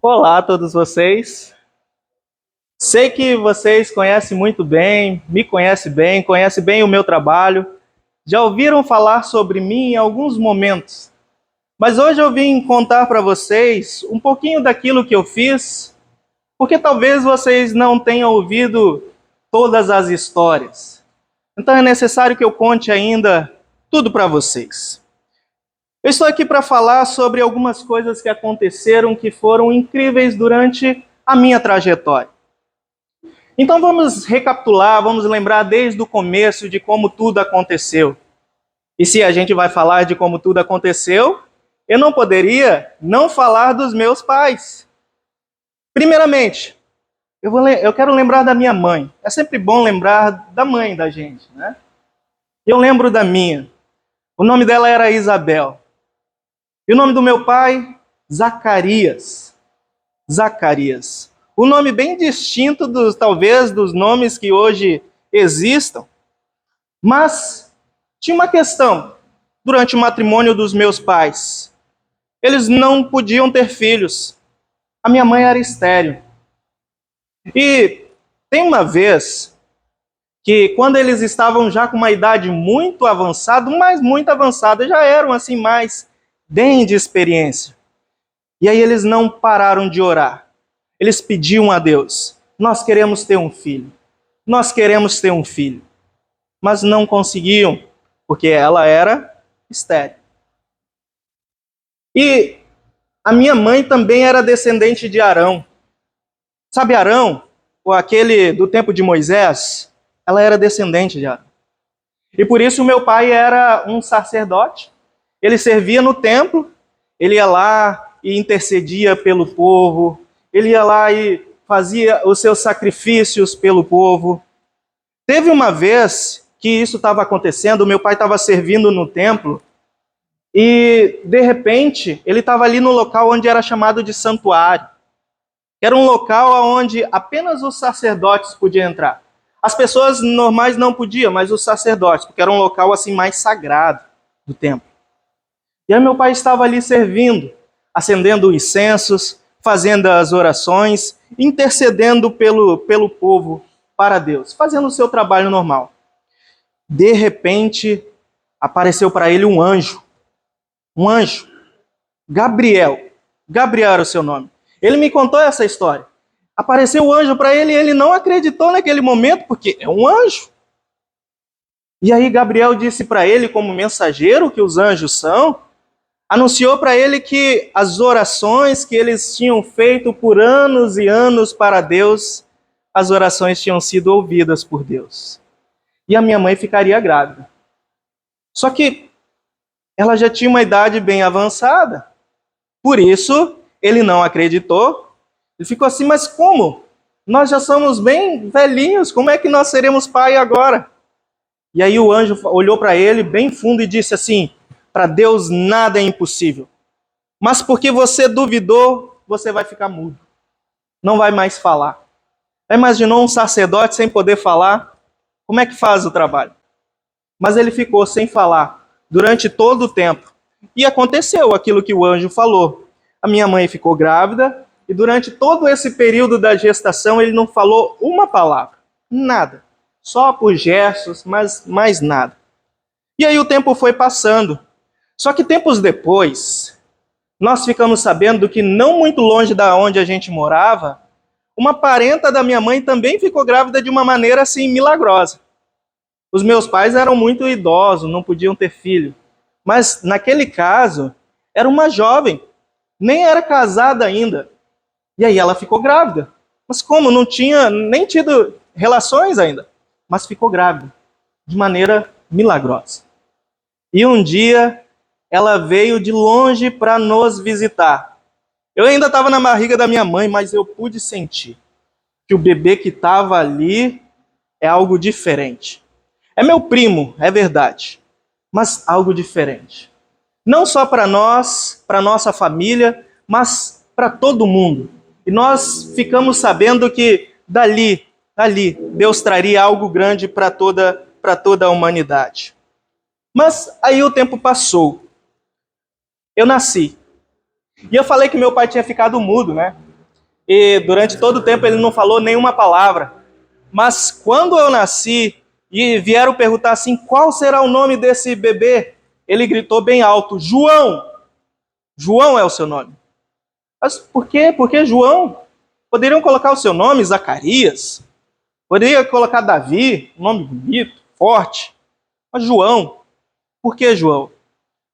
Olá a todos vocês. Sei que vocês conhecem muito bem, me conhecem bem o meu trabalho, já ouviram falar sobre mim em alguns momentos, mas hoje eu vim contar para vocês um pouquinho daquilo que eu fiz, porque talvez vocês não tenham ouvido todas as histórias. Então é necessário que eu conte ainda tudo para vocês. Eu estou aqui para falar sobre algumas coisas que aconteceram que foram incríveis durante a minha trajetória. Então vamos recapitular, vamos lembrar desde o começo de como tudo aconteceu. E se a gente vai falar de como tudo aconteceu, eu não poderia não falar dos meus pais. Primeiramente, eu quero lembrar da minha mãe. É sempre bom lembrar da mãe da gente, né? Eu lembro da minha. O nome dela era Isabel. E o nome do meu pai, Zacarias. Zacarias. Um nome bem distinto talvez dos nomes que hoje existam. Mas tinha uma questão durante o matrimônio dos meus pais. Eles não podiam ter filhos. A minha mãe era estéril. E tem uma vez que quando eles estavam já com uma idade muito avançada, mas muito avançada, já eram assim mais bem de experiência. E aí eles não pararam de orar. Eles pediam a Deus: nós queremos ter um filho. Nós queremos ter um filho. Mas não conseguiam, porque ela era estéril. E a minha mãe também era descendente de Arão. Sabe Arão? Ou aquele do tempo de Moisés? Ela era descendente de Arão. E por isso o meu pai era um sacerdote. Ele servia no templo, ele ia lá e intercedia pelo povo, ele ia lá e fazia os seus sacrifícios pelo povo. Teve uma vez que isso estava acontecendo, o meu pai estava servindo no templo, e de repente ele estava ali no local onde era chamado de santuário. Era um local onde apenas os sacerdotes podiam entrar. As pessoas normais não podiam, mas os sacerdotes, porque era um local assim mais sagrado do templo. E aí meu pai estava ali servindo, acendendo incensos, fazendo as orações, intercedendo pelo povo para Deus, fazendo o seu trabalho normal. De repente, apareceu para ele um anjo. Um anjo. Gabriel. Gabriel era o seu nome. Ele me contou essa história. Apareceu o anjo para ele e ele não acreditou naquele momento, porque é um anjo. E aí Gabriel disse para ele, como mensageiro que os anjos são, anunciou para ele que as orações que eles tinham feito por anos e anos para Deus, as orações tinham sido ouvidas por Deus. E a minha mãe ficaria grávida. Só que ela já tinha uma idade bem avançada. Por isso, ele não acreditou. Ele ficou assim, mas como? Nós já somos bem velhinhos, como é que nós seremos pai agora? E aí o anjo olhou para ele bem fundo e disse assim: para Deus nada é impossível. Mas porque você duvidou, você vai ficar mudo. Não vai mais falar. Já imaginou um sacerdote sem poder falar? Como é que faz o trabalho? Mas ele ficou sem falar durante todo o tempo. E aconteceu aquilo que o anjo falou. A minha mãe ficou grávida e durante todo esse período da gestação ele não falou uma palavra. Nada. Só por gestos, mas mais nada. E aí o tempo foi passando. Só que tempos depois, nós ficamos sabendo que não muito longe da onde a gente morava, uma parenta da minha mãe também ficou grávida de uma maneira assim milagrosa. Os meus pais eram muito idosos, não podiam ter filho. Mas naquele caso, era uma jovem, nem era casada ainda. E aí ela ficou grávida. Mas como? Não tinha nem tido relações ainda. Mas ficou grávida, de maneira milagrosa. E um dia, ela veio de longe para nos visitar. Eu ainda estava na barriga da minha mãe, mas eu pude sentir que o bebê que estava ali é algo diferente. É meu primo, é verdade, mas algo diferente. Não só para nós, para nossa família, mas para todo mundo. E nós ficamos sabendo que dali, Deus traria algo grande para toda a humanidade. Mas aí o tempo passou. Eu nasci. E eu falei que meu pai tinha ficado mudo, né? e durante todo o tempo ele não falou nenhuma palavra. Mas quando eu nasci e vieram perguntar assim, qual será o nome desse bebê? Ele gritou bem alto, João! João é o seu nome. Mas por quê? Por que João? Poderiam colocar o seu nome, Zacarias. Poderia colocar Davi, um nome bonito, forte. Mas João. Por que João?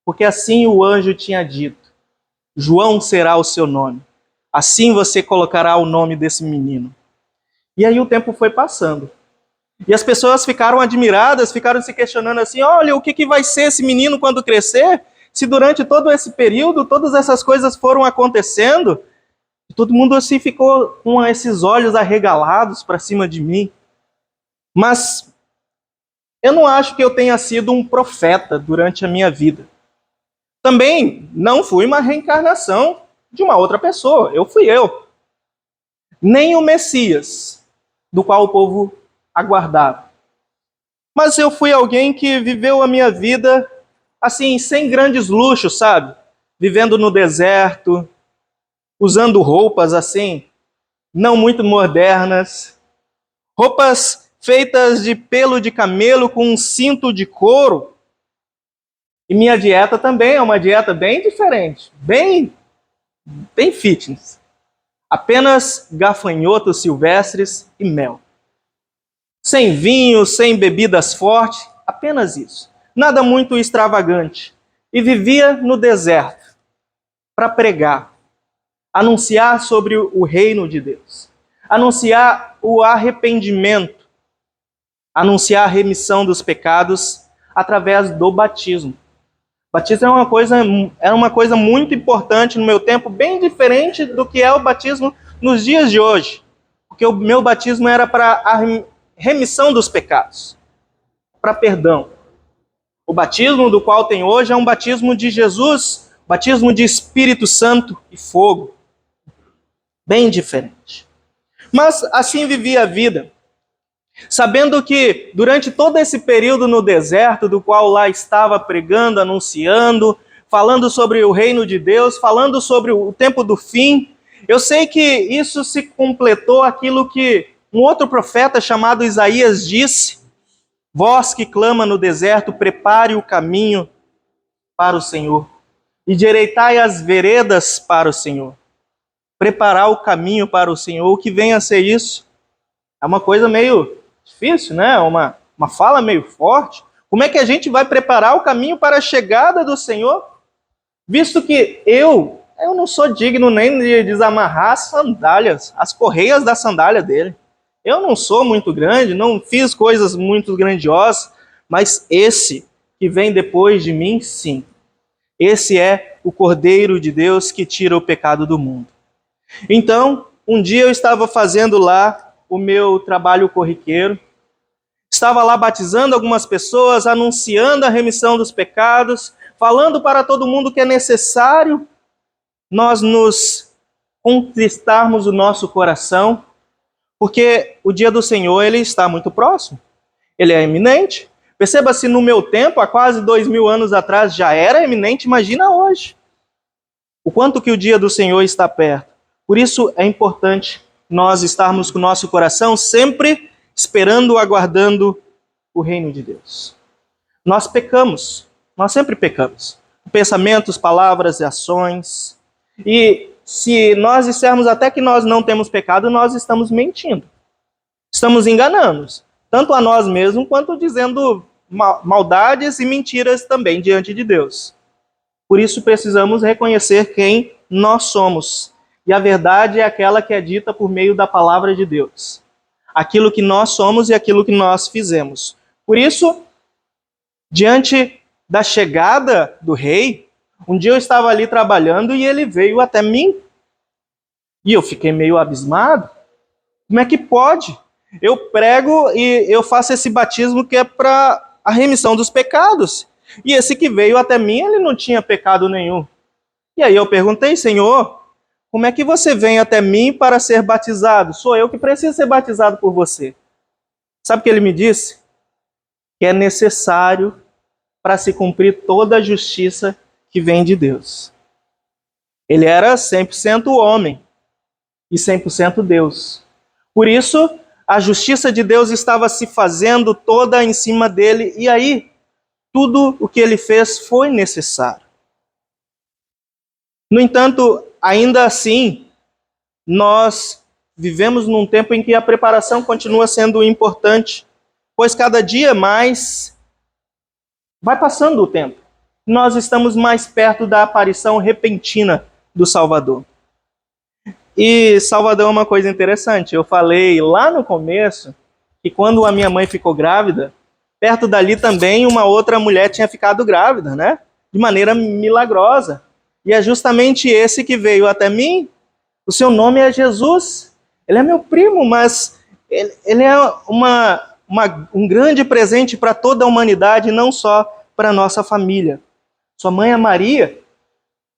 Porque assim o anjo tinha dito. João será o seu nome. Assim você colocará o nome desse menino. E aí o tempo foi passando. E as pessoas ficaram admiradas, ficaram se questionando assim, olha, o que vai ser esse menino quando crescer? Se durante todo esse período, todas essas coisas foram acontecendo, e todo mundo assim ficou com esses olhos arregalados para cima de mim. Mas eu não acho que eu tenha sido um profeta durante a minha vida. Também não fui uma reencarnação de uma outra pessoa, eu fui eu. Nem o Messias, do qual o povo aguardava. Mas eu fui alguém que viveu a minha vida assim, sem grandes luxos, sabe? Vivendo no deserto, usando roupas assim, não muito modernas, roupas feitas de pelo de camelo com um cinto de couro. E minha dieta também é uma dieta bem diferente, bem fitness. Apenas gafanhotos silvestres e mel. Sem vinho, sem bebidas fortes, apenas isso. Nada muito extravagante. E vivia no deserto para pregar, anunciar sobre o reino de Deus, anunciar o arrependimento, anunciar a remissão dos pecados através do batismo. O batismo era uma coisa muito importante no meu tempo, bem diferente do que é o batismo nos dias de hoje. Porque o meu batismo era para a remissão dos pecados, para perdão. O batismo do qual tem hoje é um batismo de Jesus, batismo de Espírito Santo e fogo. Bem diferente. Mas assim vivia a vida, sabendo que durante todo esse período no deserto, do qual lá estava pregando, anunciando, falando sobre o reino de Deus, falando sobre o tempo do fim, eu sei que isso se completou aquilo que um outro profeta chamado Isaías disse: vós que clama no deserto, prepare o caminho para o Senhor, e direitai as veredas para o Senhor. Preparar o caminho para o Senhor, o que vem a ser isso? É uma coisa meio difícil, né? Uma fala meio forte. Como é que a gente vai preparar o caminho para a chegada do Senhor? Visto que eu não sou digno nem de desamarrar as sandálias, as correias da sandália dele. Eu não sou muito grande, não fiz coisas muito grandiosas, mas esse que vem depois de mim, sim. Esse é o Cordeiro de Deus que tira o pecado do mundo. Então, um dia eu estava fazendo lá o meu trabalho corriqueiro, estava lá batizando algumas pessoas, anunciando a remissão dos pecados, falando para todo mundo que é necessário nós nos contristarmos o nosso coração, porque o dia do Senhor ele está muito próximo, ele é iminente. Perceba-se, no meu tempo, há quase 2000 anos atrás, já era iminente, imagina hoje. O quanto que o dia do Senhor está perto. Por isso é importante nós estarmos com o nosso coração sempre esperando, aguardando o reino de Deus. Nós pecamos, nós sempre pecamos. Pensamentos, palavras e ações. E se nós dissermos até que nós não temos pecado, nós estamos mentindo. Estamos enganando, tanto a nós mesmos, quanto dizendo maldades e mentiras também diante de Deus. Por isso precisamos reconhecer quem nós somos. E a verdade é aquela que é dita por meio da palavra de Deus. Aquilo que nós somos e aquilo que nós fizemos. Por isso, diante da chegada do rei, um dia eu estava ali trabalhando e ele veio até mim. E eu fiquei meio abismado. Como é que pode? Eu prego e eu faço esse batismo que é para a remissão dos pecados. E esse que veio até mim, ele não tinha pecado nenhum. E aí eu perguntei, Senhor, como é que você vem até mim para ser batizado? Sou eu que preciso ser batizado por você. Sabe o que ele me disse? Que é necessário para se cumprir toda a justiça que vem de Deus. Ele era 100% homem. e 100% Deus. Por isso, a justiça de Deus estava se fazendo toda em cima dele, e aí, tudo o que ele fez foi necessário. No entanto, ainda assim, nós vivemos num tempo em que a preparação continua sendo importante, pois cada dia mais vai passando o tempo. Nós estamos mais perto da aparição repentina do Salvador. E Salvador é uma coisa interessante. Eu falei lá no começo que quando a minha mãe ficou grávida, perto dali também uma outra mulher tinha ficado grávida, né? De maneira milagrosa. E é justamente esse que veio até mim. O seu nome é Jesus. Ele é meu primo, mas ele é um grande presente para toda a humanidade, não só para a nossa família. Sua mãe é Maria,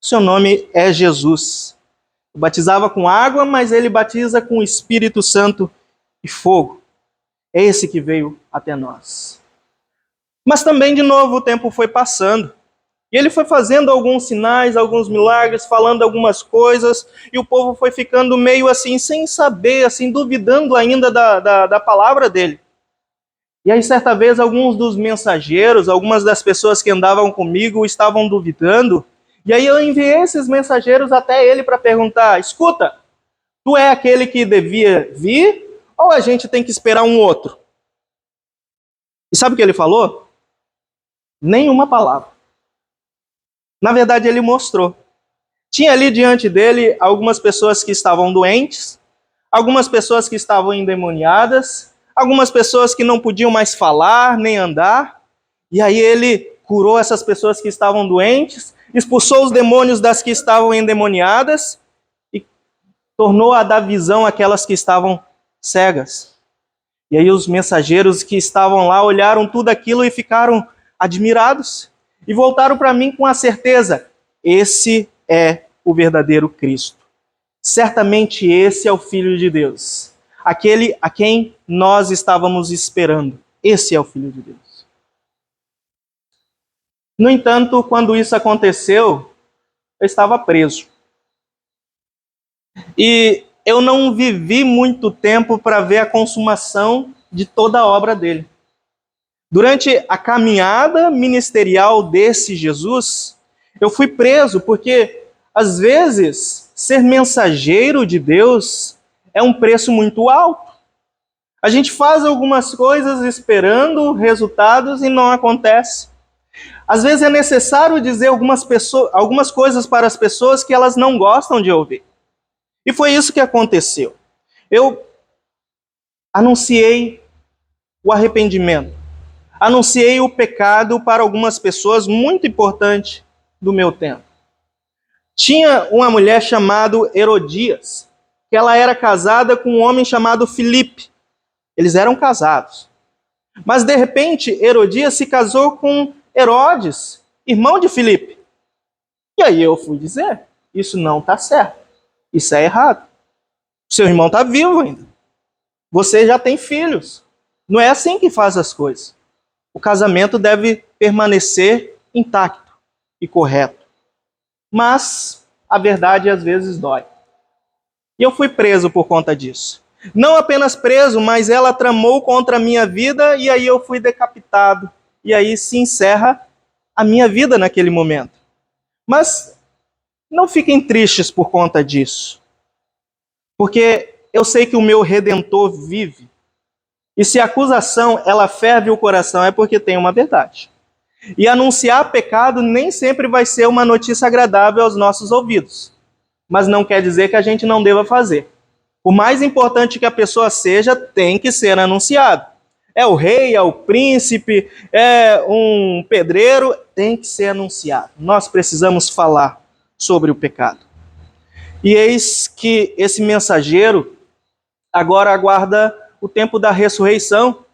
seu nome é Jesus. Eu batizava com água, mas ele batiza com o Espírito Santo e fogo. É esse que veio até nós. Mas também, de novo, o tempo foi passando. E ele foi fazendo alguns sinais, alguns milagres, falando algumas coisas, e o povo foi ficando meio assim, sem saber, assim, duvidando ainda da palavra dele. E aí, certa vez, alguns dos mensageiros, algumas das pessoas que andavam comigo estavam duvidando, e aí eu enviei esses mensageiros até ele para perguntar: escuta, tu é aquele que devia vir, ou a gente tem que esperar um outro? E sabe o que ele falou? Nenhuma palavra. Na verdade, ele mostrou. Tinha ali diante dele algumas pessoas que estavam doentes, algumas pessoas que estavam endemoniadas, algumas pessoas que não podiam mais falar nem andar. E aí ele curou essas pessoas que estavam doentes, expulsou os demônios das que estavam endemoniadas e tornou a dar visão àquelas que estavam cegas. E aí os mensageiros que estavam lá olharam tudo aquilo e ficaram admirados. E voltaram para mim com a certeza: esse é o verdadeiro Cristo. Certamente esse é o Filho de Deus. Aquele a quem nós estávamos esperando. Esse é o Filho de Deus. No entanto, quando isso aconteceu, eu estava preso. E eu não vivi muito tempo para ver a consumação de toda a obra dele. Durante a caminhada ministerial desse Jesus, eu fui preso porque, às vezes, ser mensageiro de Deus é um preço muito alto. A gente faz algumas coisas esperando resultados e não acontece. Às vezes é necessário dizer algumas coisas para as pessoas que elas não gostam de ouvir. E foi isso que aconteceu. Eu anunciei o arrependimento. Anunciei o pecado para algumas pessoas muito importantes do meu tempo. Tinha uma mulher chamada Herodias, que ela era casada com um homem chamado Filipe. Eles eram casados. Mas, de repente, Herodias se casou com Herodes, irmão de Filipe. E aí eu fui dizer: isso não está certo. Isso é errado. Seu irmão está vivo ainda. Você já tem filhos. Não é assim que faz as coisas. O casamento deve permanecer intacto e correto. Mas a verdade às vezes dói. E eu fui preso por conta disso. Não apenas preso, mas ela tramou contra a minha vida e aí eu fui decapitado. E aí se encerra a minha vida naquele momento. Mas não fiquem tristes por conta disso. Porque eu sei que o meu Redentor vive. E se a acusação ela ferve o coração é porque tem uma verdade. E anunciar pecado nem sempre vai ser uma notícia agradável aos nossos ouvidos. Mas não quer dizer que a gente não deva fazer. O mais importante que a pessoa seja tem que ser anunciado. É o rei, é o príncipe, é um pedreiro, tem que ser anunciado. Nós precisamos falar sobre o pecado. E eis que esse mensageiro agora aguarda o tempo da ressurreição.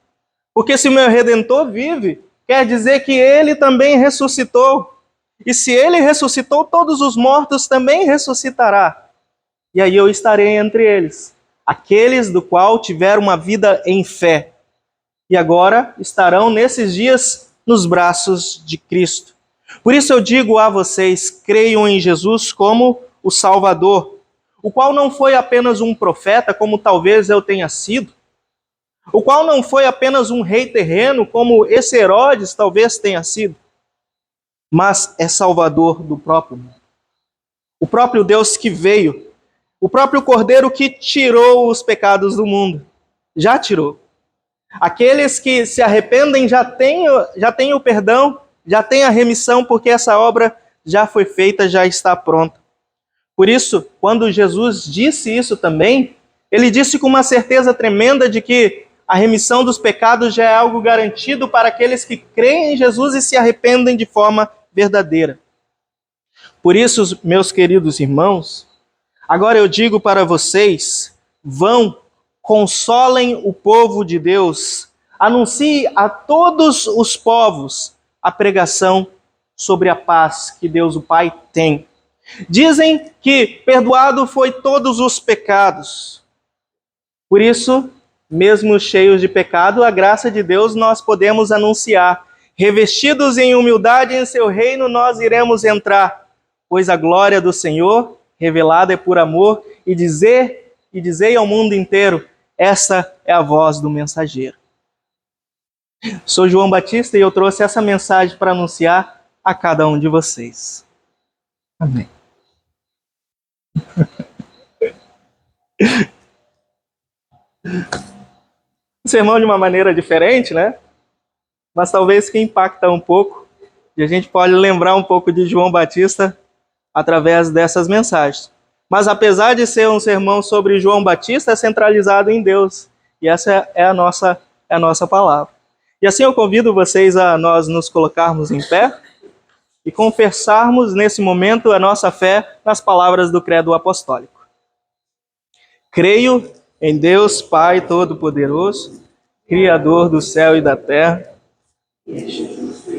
Porque se o meu Redentor vive, quer dizer que ele também ressuscitou. E se ele ressuscitou, todos os mortos também ressuscitará. E aí eu estarei entre eles, aqueles do qual tiveram uma vida em fé. E agora estarão nesses dias nos braços de Cristo. Por isso eu digo a vocês, creiam em Jesus como o Salvador. o qual não foi apenas um profeta, como talvez eu tenha sido, o qual não foi apenas um rei terreno, como esse Herodes talvez tenha sido, mas é Salvador do próprio mundo. O próprio Deus que veio, o próprio Cordeiro que tirou os pecados do mundo, já tirou. Aqueles que se arrependem já têm o perdão, já têm a remissão, porque essa obra já foi feita, já está pronta. Por isso, quando Jesus disse isso também, ele disse com uma certeza tremenda de que a remissão dos pecados já é algo garantido para aqueles que creem em Jesus e se arrependem de forma verdadeira. Por isso, meus queridos irmãos, agora eu digo para vocês, vão, consolem o povo de Deus, anuncie a todos os povos a pregação sobre a paz que Deus o Pai tem. Dizem que perdoado foi todos os pecados. Por isso, mesmo cheios de pecado, a graça de Deus nós podemos anunciar. Revestidos em humildade em seu reino, nós iremos entrar, pois a glória do Senhor revelada é por amor, e dizei ao mundo inteiro, essa é a voz do mensageiro. Sou João Batista e eu trouxe essa mensagem para anunciar a cada um de vocês. Amém. O sermão de uma maneira diferente, né? Mas talvez que impacta um pouco, e a gente pode lembrar um pouco de João Batista através dessas mensagens. Mas apesar de ser um sermão sobre João Batista, é centralizado em Deus. E essa é a nossa palavra. E assim eu convido vocês a nós nos colocarmos em pé e confessarmos nesse momento a nossa fé nas palavras do Credo Apostólico. Creio em Deus Pai Todo-Poderoso, Criador do céu e da terra,